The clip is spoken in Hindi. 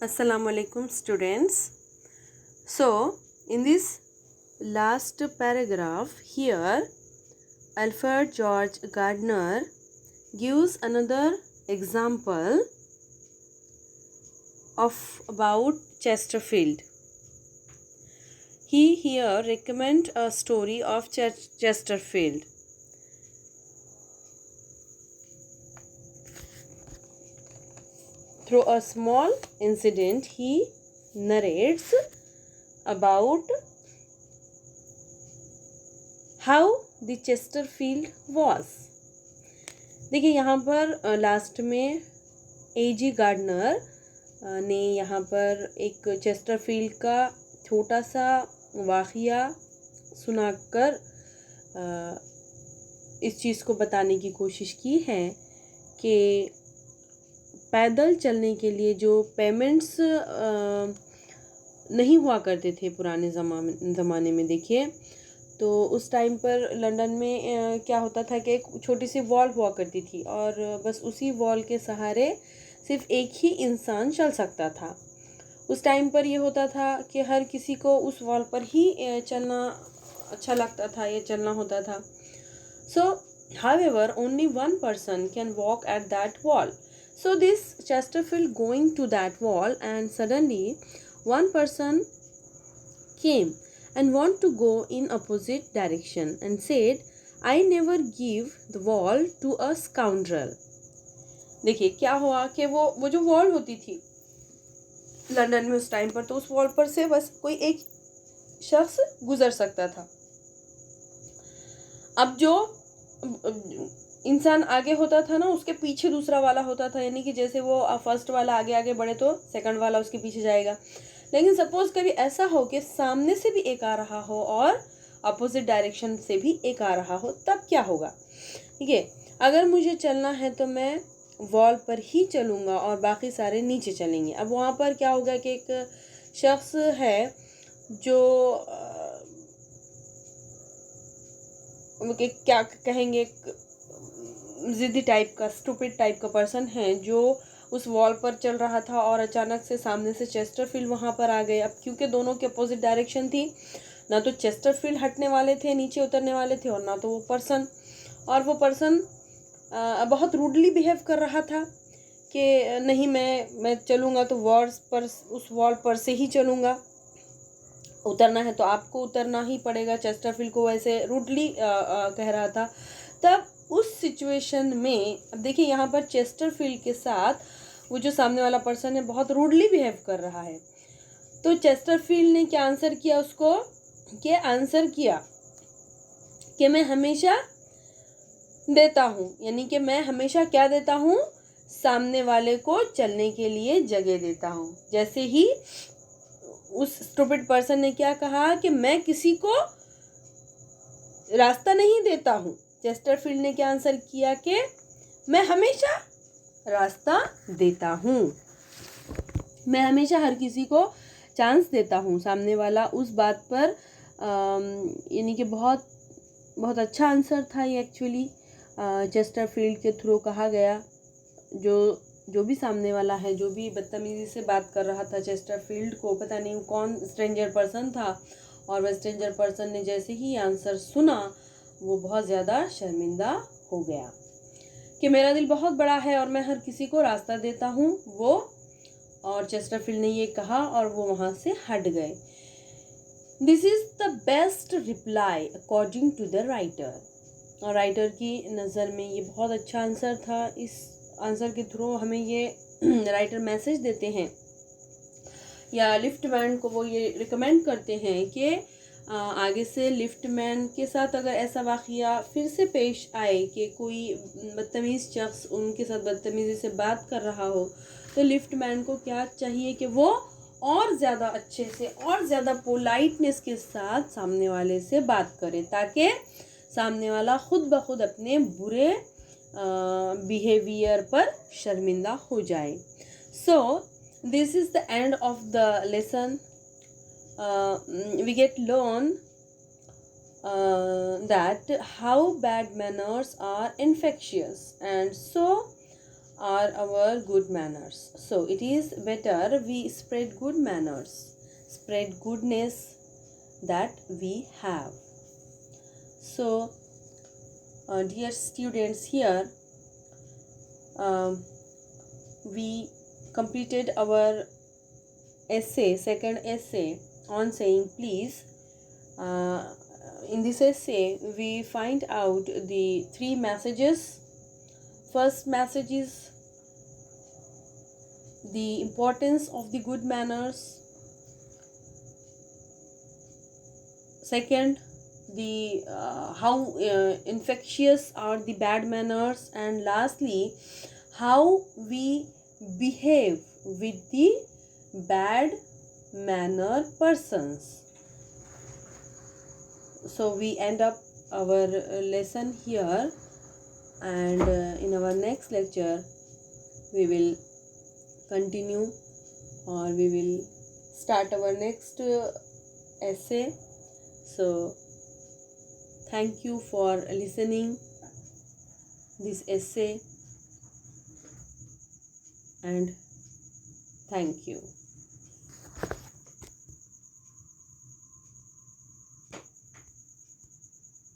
Assalamu alaikum students. So in this last paragraph here, Alfred George Gardner gives another example of about Chesterfield. He here recommend a story of Chesterfield. Through a small incident, he narrates about how the Chesterfield was. देखिए यहाँ पर लास्ट में A.G. गार्डनर ने यहाँ पर एक चेस्टरफील्ड का छोटा सा वाक़या सुनाकर इस चीज़ को बताने की कोशिश की है कि पैदल चलने के लिए जो पेमेंट्स नहीं हुआ करते थे पुराने ज़माने में। देखिए तो उस टाइम पर लंदन में क्या होता था कि एक छोटी सी वॉल हुआ करती थी और बस उसी वॉल के सहारे सिर्फ एक ही इंसान चल सकता था। उस टाइम पर ये होता था कि हर किसी को उस वॉल पर ही चलना अच्छा लगता था या चलना होता था। सो however only one person can walk at that wall. So this Chesterfield going to that wall and suddenly one person came and want to go in opposite direction and said, I never give the wall to a scoundrel. देखिए क्या हुआ कि वो जो वॉल होती थी लंदन में उस टाइम पर, तो उस वॉल पर से बस कोई एक शख्स गुजर सकता था। अब जो इंसान आगे होता था ना, उसके पीछे दूसरा वाला होता था, यानी कि जैसे वो फर्स्ट वाला आगे आगे बढ़े तो सेकंड वाला उसके पीछे जाएगा। लेकिन सपोज कभी ऐसा हो कि सामने से भी एक आ रहा हो और अपोजिट डायरेक्शन से भी एक आ रहा हो, तब क्या होगा? ठीक है, अगर मुझे चलना है तो मैं वॉल पर ही चलूँगा और बाकी सारे नीचे चलेंगे। अब वहाँ पर क्या होगा कि एक शख्स है जो क्या कहेंगे, ज़िद्दी टाइप का, स्टूपिड टाइप का पर्सन है जो उस वॉल पर चल रहा था और अचानक से सामने से चेस्टरफील्ड वहाँ पर आ गए। अब क्योंकि दोनों के अपोजिट डायरेक्शन थी, ना तो चेस्टरफील्ड हटने वाले थे, नीचे उतरने वाले थे, और ना तो वो पर्सन। और वो पर्सन बहुत रूडली बिहेव कर रहा था कि नहीं, मैं चलूँगा तो उस वॉल पर से ही चलूँगा, उतरना है तो आपको उतरना ही पड़ेगा। चेस्टरफील्ड को वैसे रूडली कह रहा था। तब उस सिचुएशन में अब देखिए यहाँ पर चेस्टरफील्ड के साथ वो जो सामने वाला पर्सन है बहुत रूडली बिहेव कर रहा है। तो चेस्टरफील्ड ने क्या आंसर किया उसको? आंसर किया कि मैं हमेशा देता हूँ, यानी कि मैं हमेशा क्या देता हूँ? सामने वाले को चलने के लिए जगह देता हूँ। जैसे ही उस स्टूपिड पर्सन ने क्या कहा कि मैं किसी को रास्ता नहीं देता हूँ, चेस्टरफील्ड ने क्या आंसर किया कि मैं हमेशा रास्ता देता हूँ, मैं हमेशा हर किसी को चांस देता हूँ। सामने वाला उस बात पर यानी कि बहुत बहुत अच्छा आंसर था ये एक्चुअली चेस्टरफील्ड के थ्रू कहा गया। जो भी सामने वाला है, जो भी बदतमीज़ी से बात कर रहा था चेस्टरफील्ड को, पता नहीं कौन स्ट्रेंजर पर्सन था, और वह स्ट्रेंजर पर्सन ने जैसे ही आंसर सुना वो बहुत ज़्यादा शर्मिंदा हो गया कि मेरा दिल बहुत बड़ा है और मैं हर किसी को रास्ता देता हूँ वो। और चेस्टरफील्ड ने ये कहा और वो वहाँ से हट गए। This is the best reply according to the writer. और राइटर की नज़र में ये बहुत अच्छा आंसर था। इस आंसर के थ्रू हमें ये राइटर मैसेज देते हैं या लिफ्टमैन को वो ये रिकमेंड करते हैं कि आगे से लिफ्टमैन के साथ अगर ऐसा वाक़या फिर से पेश आए कि कोई बदतमीज़ शख्स उनके साथ बदतमीज़ी से बात कर रहा हो, तो लिफ्टमैन को क्या चाहिए कि वो और ज़्यादा अच्छे से और ज़्यादा पोलाइटनेस के साथ सामने वाले से बात करे, ताकि सामने वाला खुद ब खुद अपने बुरे बिहेवियर पर शर्मिंदा हो जाए। सो this is the end of the lesson. We get learn that how bad manners are infectious, and so are our good manners. So it is better we spread good manners, spread goodness that we have. So dear students, here we completed our essay, second essay on saying please. In this essay we find out the 3 messages. First message is the importance of the good manners. Second, the how infectious are the bad manners, and lastly how we behave with the bad manner persons. So we end up our lesson here, and in our next lecture we will continue, or we will start our next essay. So thank you for listening this essay, and thank you.